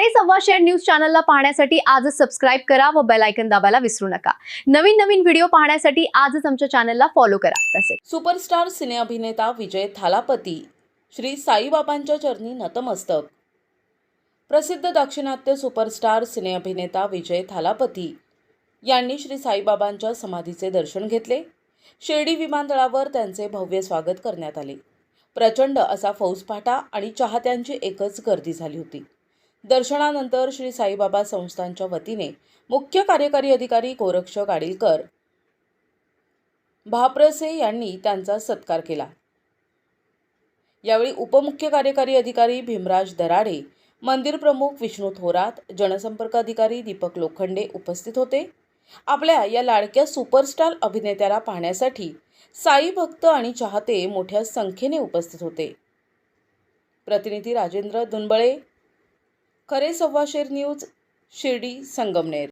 खरे सव्वा शेर न्यूज चॅनलला पाहण्यासाठी आजच सबस्क्राइब करा व बेल आयकॉन दाबायला विसरू नका। नवीन व्हिडिओ पाहण्यासाठी आजच आमच्या चॅनलला फॉलो करा। तसेच सुपरस्टार सिने अभिनेता विजय थालापती श्री साईबाबांच्या चरणी नतमस्तक। प्रसिद्ध दाक्षिणात्य सुपरस्टार सिने अभिनेता विजय थालापती यांनी श्री साईबाबांच्या समाधीचे दर्शन घेतले। शिर्डी विमानतळावर त्यांचे भव्य स्वागत करण्यात आले। प्रचंड असा फौजफाटा आणि चाहत्यांची एकच गर्दी झाली होती। दर्शनानंतर श्री साईबाबा संस्थानच्या वतीने मुख्य कार्यकारी अधिकारी गोरक्ष गाडीलकर भाप्रसे यांनी त्यांचा सत्कार केला। यावेळी उपमुख्य कार्यकारी अधिकारी भीमराज दराडे, मंदिर प्रमुख विष्णू थोरात, जनसंपर्क अधिकारी दीपक लोखंडे उपस्थित होते। आपल्या या लाडक्या सुपरस्टार अभिनेत्याला पाहण्यासाठी साई भक्त आणि चाहते मोठ्या संख्येने उपस्थित होते। प्रतिनिधी राजेंद्र दुनबळे, खरे सव्वा शेर न्यूज, शिर्डी संगमनेर।